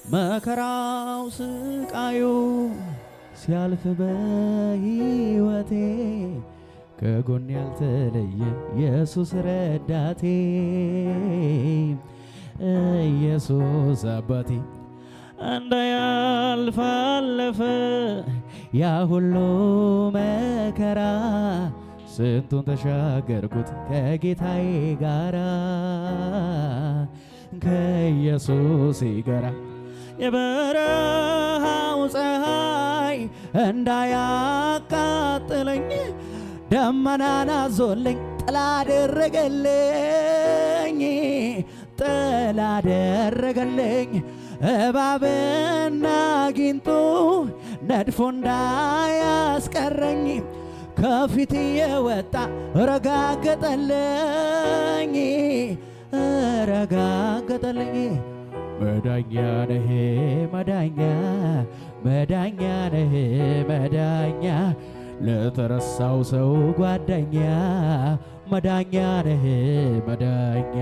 መከራው ስቃዩ ሲያልፍ በሕይወቴ ከጎን ያልተለየ ኢየሱስ ረዳቴ ኢየሱስ አባቴ እንዳያልፍ አለፈ ያ ሁሉ መከራ ስንቱን ተሻገርኩት ከጌታዬ ጋራ ከኢየሱስ ጋራ የበረሃው ፀሐይ እንዳያቃጥለኝ ደመናን አዞልኝ ጥላ አደረገልኝ እባብና ጊንጡ ነድፎ እንዳያስቀረኝ ከፊት የወጣ ረጋገጠልኝ መዳኛ ነህ መዳኛ ነህ መዳኛ ለተረሳው ሰው ጓደኛ መዳኛ ነህ መዳኛ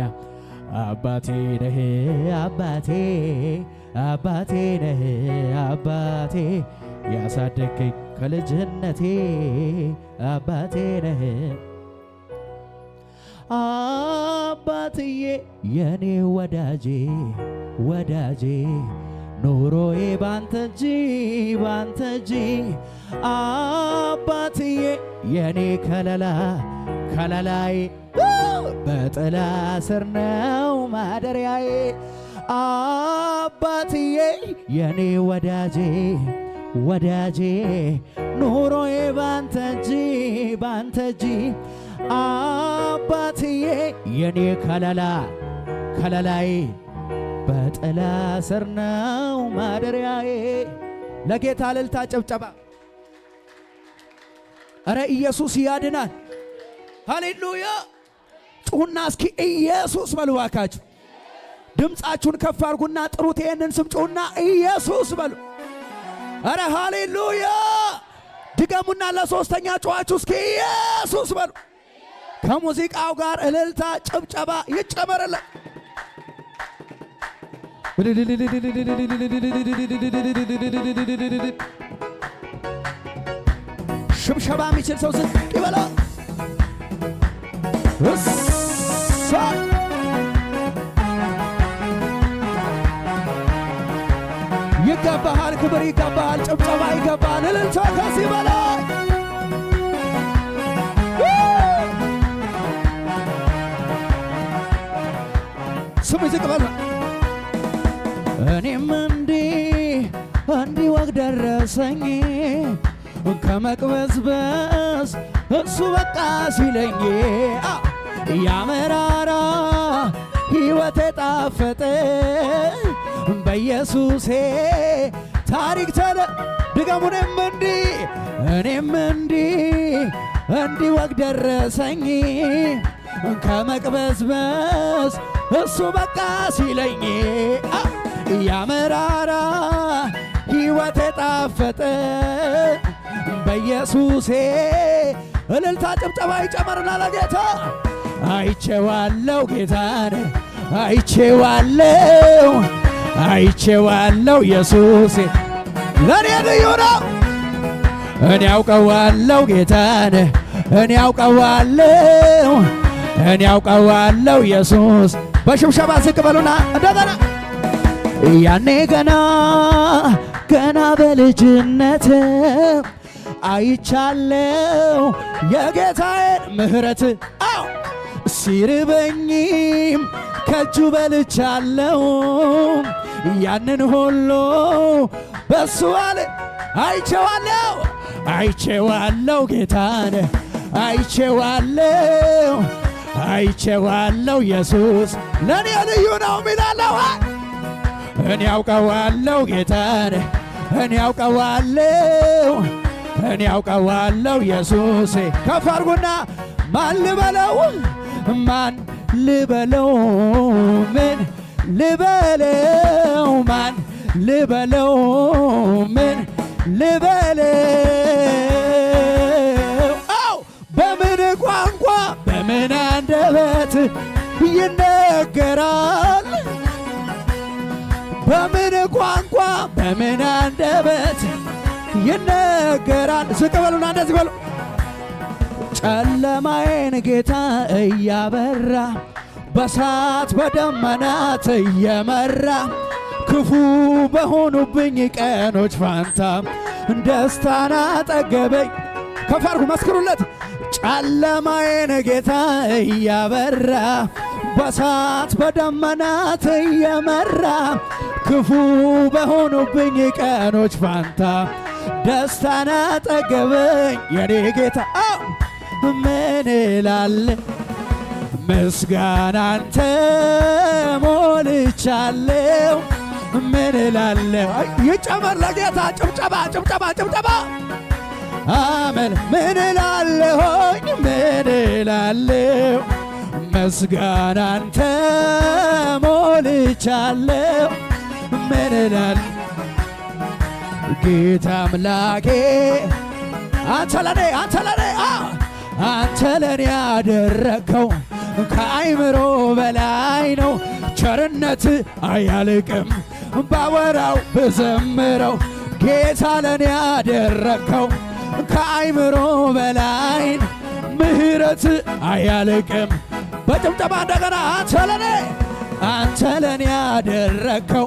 አባቴ ነህ አባቴ ነህ አባቴ ያሳደገኝ ከልጅነቴ አባቴ ነህ አባትዬ የኔ ወዳጄ ኑሮዬ ባንተ እንጂ አባትዬ የኔ ከለላዬ በጥላ ስር ነው ማደሪያዬ አባትዬ የኔ ወዳጄ ኑሮዬ ባንተ እንጂ አባትዬ የኔ ከለላዬ በጥላ ስር ነው ማደሪያዬ። ለጌታ እልልታ ጭብጨባ። አረ ኢየሱስ ያድናል። ሃሌሉያ። ጩሁና እስኪ ኢየሱስ በሉ እባካችሁ። ድምፃችሁን ከፍ አድርጉና ጥሩት። ይሄንን ስም ጩሁና ኢየሱስ በሉ። አረ ሃሌሉያ። ድገሙና ለሶስተኛ ጩኻችሁ እስኪ ኢየሱስ በሉ። ከሙዚቃው ጋር እልልታ ጭብጨባ ይጨመርለት። ሽብሸባ የሚችል ሰው ዝቅ ይበላ። ይገባሃል፣ ክብር ይገባሃል፣ ጭብጨባ ይገባሃል፣ እልልታ ከዚህ በላይ ስም ዝቅ በል። እኔም እንዲህ ወግ ደረሰኝ ከመቅበዝበዝ እሱ በቃ ሲለኝ ያመራራ ሕይወቴ ጣፈጠ በኢየሱሴ ታሪክ ድገሙንም እኔም እንዲህ ወግ ደረሰኝ ከመቅበዝበዝ እሱ በቃ ሲለኝ ያመራራ ሕይወቴ ጣፈጠ በኢየሱሴ። እልልታ ጭብጨባ ይጨመርና ለጌታ አይቼዋለሁ ጌታን አይቼዋለሁ ኢየሱሴ ለኔ ልዩ ነው። እኔ አውቀዋለሁ ጌታን እኔ አውቀዋለሁ ኢየሱስ። በሽብሸባ ዝቅ በሉና እንደገና ያኔ ገና በልጅነት አይቻለው የጌታዬን ምሕረት ሲርበኝም ከእጁ በልቻለው ያንን ሁሉ በሱ አለ አይቼዋለሁ ጌታን አይቼዋለሁ ኢየሱስ ለኔ ልዩ ነው ሚላለው። እኔ አውቀዋለሁ ጌታን እኔ አውቀዋለሁ ኢየሱሴ። ከፍ አድርጉና ማን ልበለው ምን ልበለው ምን ልበለው በምን ቋንቋ በምን አንደበት ይነገራል በምን ቋንቋ በምን አንደበት ይነገራል? ዝቅ በሉና እንደዚህ በሉ። ጨለማዬን ጌታ እያበራ በእሳት በደመናት እየመራ ክፉ በሆኑብኝ ቀኖች ፋንታ ደስታን አጠገበኝ። ከፍ አድርጉ መስክሩለት። ጨለማዬን ጌታ እያበራ በእሳት በደመናት እየመራ ክፉ በሆኑብኝ ቀኖች ፋንታ ደስታን አጠገበኝ የኔ ጌታ። ምን እላለሁ ምስጋና አንተ ሞልቻለሁ። ምን እላለሁ ይጨመር ለጌታ ጭብጨባ ጭብጨባ ጭብጨባ አሜን። ምን እላለሁኝ ምን እላለሁ ምስጋና አንተ ሞልቻለሁ። ምን እላለሁ ጌታ አምላኬ አንተ ለኔ ያደረከው ከአይምሮ በላይ ነው። ቸርነት አያልቅም ባወራው ብዘምረው። ጌታ ለኔ ያደረከው ከአይምሮ በላይ ምሕረት አያልቅም። በጭብጨባ እንደገና አንተ ለኔ ያደረከው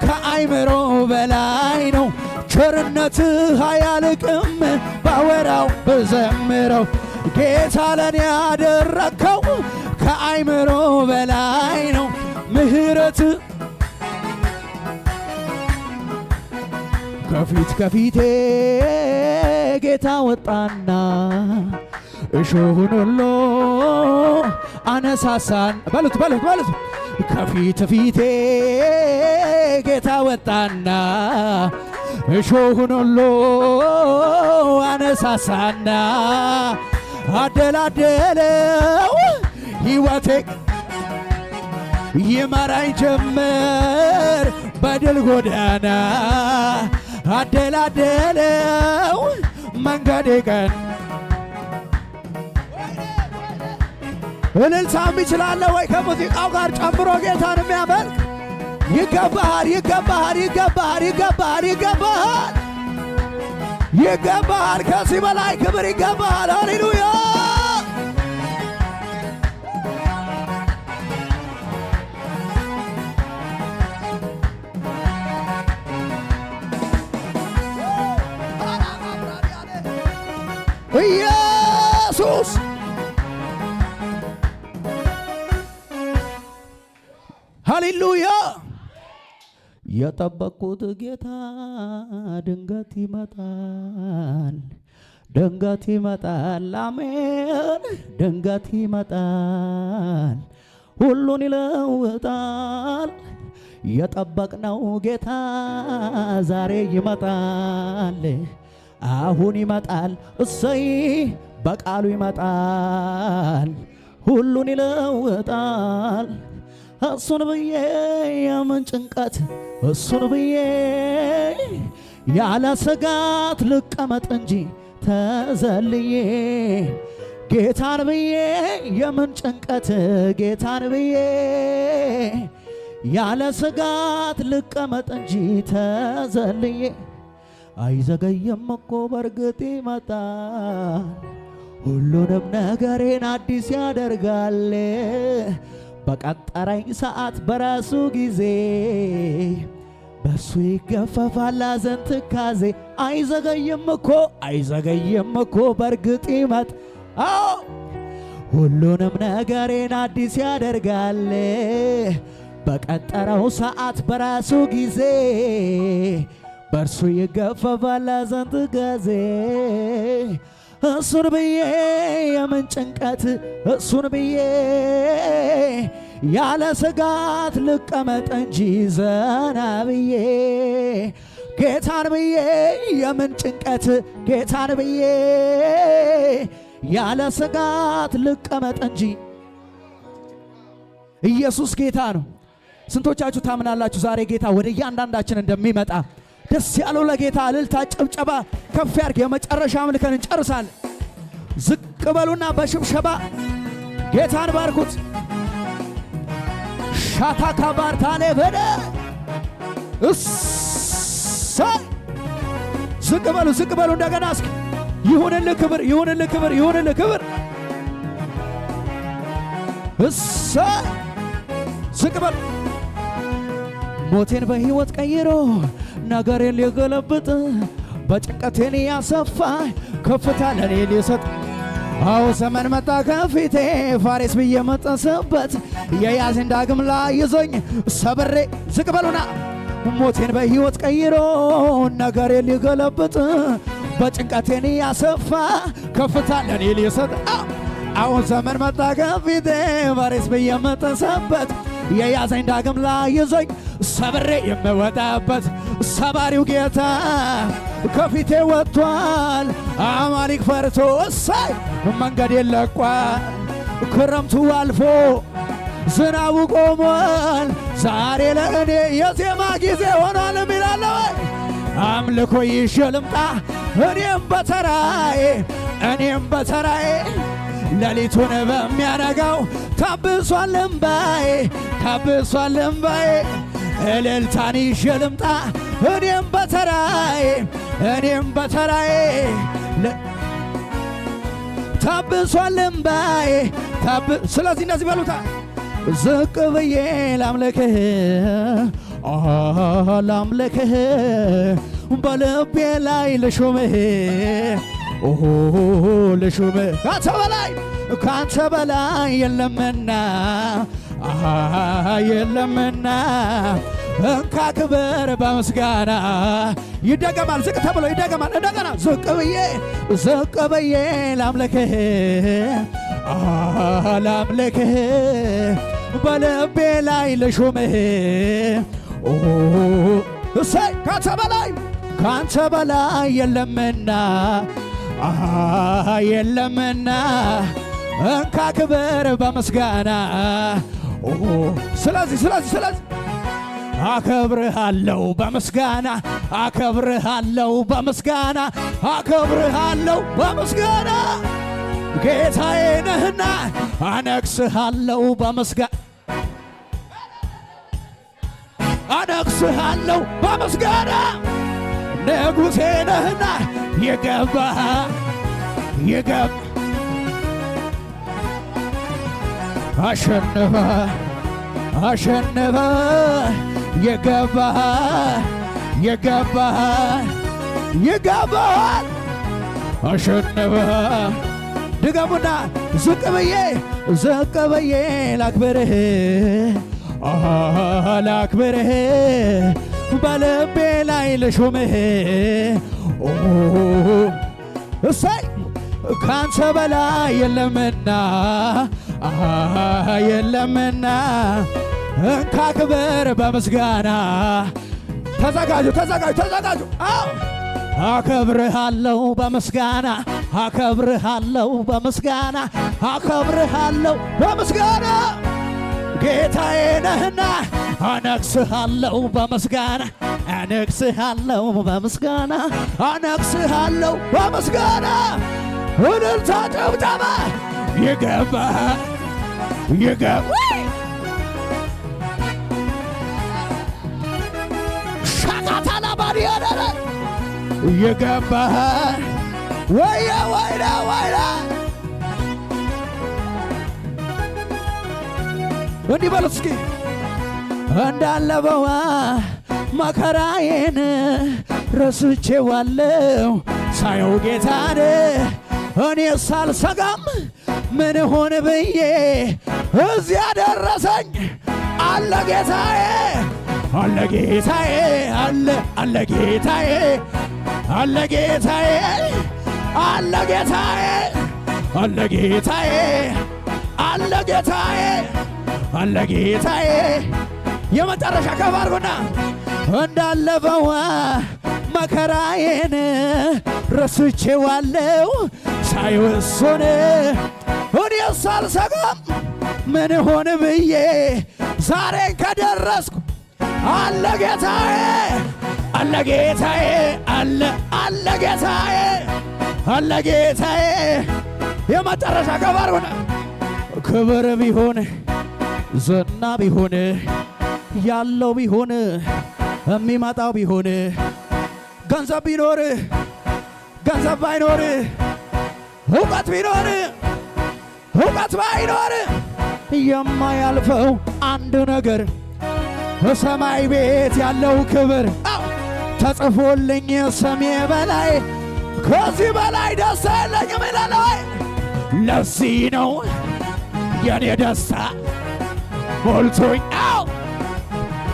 ከአይምሮ በላይ ነው። ቸርነትህ አያልቅም ባወራው ብዘምረው። ጌታ ለኔ ያደረከው ከአይምሮ በላይ ነው። ምሕረት ከፊቴ ጌታ ወጣና እሾሁን ሁሉ አነሳሳን። በሉት ከፊቴ ጌታ ወጣና እሾሁን ሁሉ አነሳሳና አደላደለው ሕይወቴ ይመራኝ ጀመር በድል ጎዳና። አደላደለው መንገዴ ቀን እልልታም ይችላል ወይ ከሙዚቃው ጋር ጨምሮ ጌታን የሚያመልክ? ይገባሃል ይገባሃል ይገባሃል ይገባሃል ይገባሃል ይገባሃል። ከዚህ በላይ ክብር ይገባሃል። ሃሌሉያ ኢየሱስ ሃሌሉያ። የጠበቅኩት ጌታ ድንገት ይመጣል፣ ድንገት ይመጣል። አሜን። ድንገት ይመጣል፣ ሁሉን ይለውጣል። የጠበቅነው ጌታ ዛሬ ይመጣል፣ አሁን ይመጣል። እሰይ በቃሉ ይመጣል፣ ሁሉን ይለውጣል። እሱን ብዬ የምን ጭንቀት፣ እሱን ብዬ ያለ ስጋት ልቀመጥ እንጂ ተዘልዬ። ጌታን ብዬ የምን ጭንቀት፣ ጌታን ብዬ ያለ ስጋት ልቀመጥ እንጂ ተዘልዬ። አይዘገይም እኮ በርግጥ ይመጣል፣ ሁሉንም ነገሬን አዲስ ያደርጋል። በቀጠረኝ ሰዓት በራሱ ጊዜ በሱ ይገፈፋል ሐዘን ትካዜ። አይዘገይም እኮ በርግጥ ይመጣል፣ ሁሉንም ነገሬን አዲስ ያደርጋል። በቀጠረው ሰዓት በራሱ ጊዜ በእርሱ ይገፈፋል ሐዘን ትካዜ። እሱን ብዬ የምን ጭንቀት፣ እሱን ብዬ ያለ ስጋት ልቀመጥ እንጂ ዘና ብዬ። ጌታን ብዬ የምን ጭንቀት፣ ጌታን ብዬ ያለ ስጋት ልቀመጥ እንጂ። ኢየሱስ ጌታ ነው። ስንቶቻችሁ ታምናላችሁ ዛሬ ጌታ ወደ እያንዳንዳችን እንደሚመጣ? ደስ ያለው ለጌታ እልልታ ጭብጨባ ከፍ ያርግ። የመጨረሻ አምልከን እንጨርሳለን። ዝቅ በሉና በሽብሸባ ጌታን ባርኩት። ሻታ ካባርታኔ በደ እሰይ ዝቅ በሉ እንደገና እስኪ ይሁንልህ ክብር ይሁንልህ ክብር ይሁንልህ ክብር እሰይ ዝቅ በሉ ሞቴን በሕይወት ቀይሮ ነገሬን ሊገለብጥ በጭንቀቴን ያሰፋ ከፍታ ለኔ ሊሰጥ አዎ ዘመን መጣ ከፊቴ ፋሬስ ብዬ መጠሰበት የያዘኝ ዳግም ላይ ይዞኝ ሰብሬ ዝቅ በሉና ሞቴን በሕይወት ቀይሮ ነገሬን ሊገለብጥ በጭንቀቴን ያሰፋ ከፍታ ለኔ ሊሰጥ አሁን ዘመን መጣ ከፊቴ ፋሬስ ብዬ መጠሰበት የያዘኝ ዳግም ላይ ይዞኝ ሰብሬ የምወጣበት ሰባሪው ጌታ ከፊቴ ወጥቷል አማሊክ ፈርቶ እሰይ መንገድ የለቋል ክረምቱ አልፎ ዝናቡ ቆሟል ዛሬ ለእኔ የዜማ ጊዜ ሆኗል ሚላለሁ አምልኮ ይዤ ልምጣ እኔም በተራዬ ሌሊቱን በሚያነጋው ታብሷል እምባዬ እልልታን ይዤ ልምጣ እኔም በተራዬ ታብሷል እምባዬ ስለዚህ እንደዚህ በሉታ ዝቅ ብዬ ላምልክህ በልቤ ላይ ልሹምህ ካንተ በላይ የለምና እንካ ክብር በምስጋና ይደገማል ዝቅ ተብሎ ይደገማል እንደገና ዝቅ ብዬ ላምልክህ በልቤ ላይ ልሹምህ እሰይ ካንተ በላይ የለምና እንካ ክብር በምስጋና ስለዚህ አከብርሃለሁ በምስጋና ጌታዬ ነህና አነግሥሃለሁ በምስጋና ንጉሴ ነህና የገባህ አሸንፈ የገባህ አሸንፈ ድገሙና ዝቅ ብዬ ላክብርህ በልቤ ላይ ልሹምህ እሰይ ካንተ በላይ የለምና እንካ ክብር በምስጋና ተዘጋጁ አከብርሃለሁ በምስጋና ጌታዬ ነህና አነግሥሃለሁ በምስጋና እልልታ ጭብጨባ ይገባህ ሻቃታላ ባዲያደ ይገባህ ወይዳ እንዲህ በሉ እስኪ እንዳለፈው መከራዬን ረስቼዋለሁ ሳየው ጌታን እኔ ሳልሰጋም ምን ሆነ ብዬ እዚያ ደረሰኝ አለ ጌታዬ አለ ጌታዬ የመጨረሻ ከፍ አድርጉና እንዳለፈው መከራዬን ረስቼዋለሁ ሳየው እሱን እኔ ሳልሰጋም ምን ሆነ ብዬ ዛሬን ከደረስኩ አለ ጌታዬ የመጨረሻ ከፍ አድርጉና ክብር ቢሆን ዝና ቢሆን ያለው ቢሆን የሚመጣው ቢሆን ገንዘብ ቢኖር ገንዘብ ባይኖር እውቀት ቢኖር እውቀት ባይኖር የማያልፈው አንድ ነገር በሰማይ ቤት ያለው ክብር ተጽፎልኝ ስሜ በላይ ከዚህ በላይ ደስታ የለኝም ይላል። ለዚህ ነው የኔ ደስታ ሞልቶኝ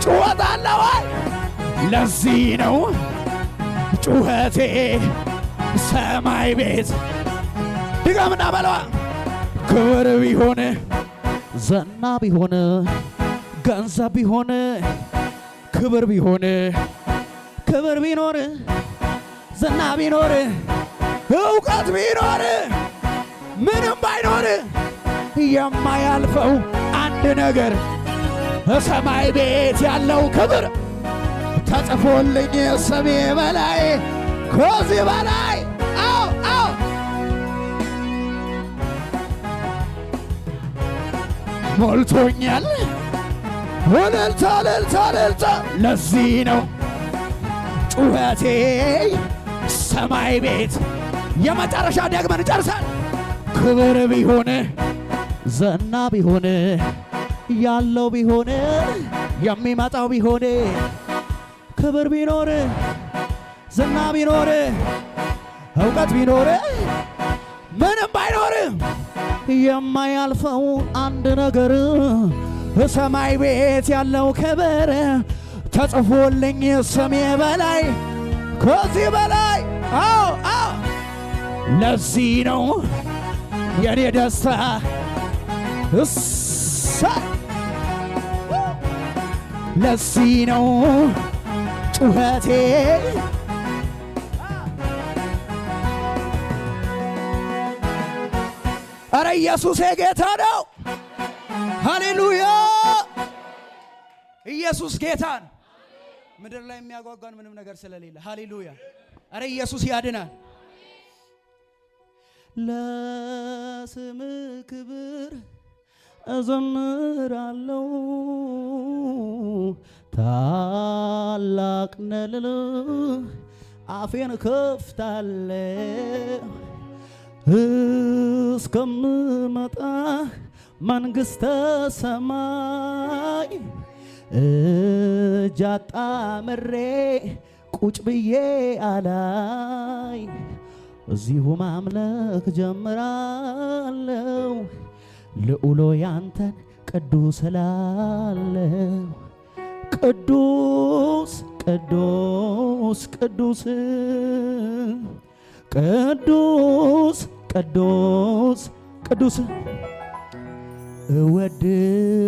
ጩኸት አለ ወይ? ለዚህ ነው ጩኸቴ ሰማይ ቤት ድገምና በለዋ። ክብር ቢሆን ዝና ቢሆን ገንዘብ ቢሆን ክብር ቢሆን ክብር ቢኖር ዝና ቢኖር እውቀት ቢኖር ምንም ባይኖር የማያልፈው አንድ ነገር በሰማይ ቤት ያለው ክብር ተጽፎልኝ ስሜ በላይ ከዚህ በላይ ሞልቶኛል። እልልታ እልልታ እልልታ። ለዚህ ነው ጩኸቴ ሰማይ ቤት። የመጨረሻ ደግመን ጨርሳል። ክብር ቢሆን ዝና ቢሆን ያለው ቢሆን የሚመጣው ቢሆን ክብር ቢኖር ዝና ቢኖር እውቀት ቢኖር ምንም ባይኖር የማያልፈው አንድ ነገር በሰማይ ቤት ያለው ክብር ተጽፎልኝ ስሜ በላይ ከዚህ በላይ ለዚህ ነው የኔ ደስታ ለዚህ ነው ጩኸቴ አረ ኢየሱስ ጌታ ነው። ሃሌሉያ! ኢየሱስ ጌታን ምድር ላይ የሚያጓጓን ምንም ነገር ስለሌለ ሃሌሉያ! አረ ኢየሱስ ያድናል። ለስም ክብር እዘምራለሁ ታላቅ ነህ አፌን ከፍታለሁ እስከምመጣ መንግሥተ ሰማይ እጅ አጣምሬ ቁጭ ብዬ አላይ እዚሁ ማምለክ ጀምራለሁ ልዑሎ ያንተን ቅዱስ እላለሁ ቅዱስ ቅዱስ ቅዱስ ቅዱስ ቅዱስ ቅዱስ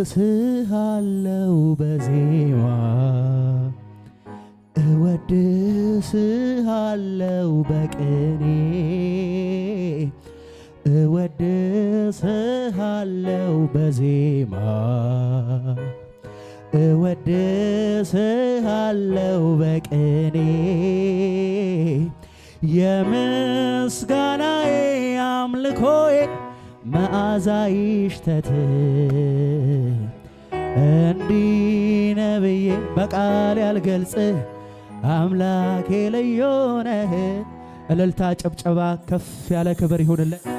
እወድስሃለሁ በዜማ እወድስሃለሁ በቅኔ እወድስሃለሁ በዜማ እወድስሃለሁ በቅኔ የምስጋናዬ አምልኮዬ መዓዛ ይሽተት እንዲህ ነብዬ በቃል ያልገልጽ አምላኬ ልዩ ነህ። እልልታ ጭብጨባ ከፍ ያለ ክብር ይሁንልን።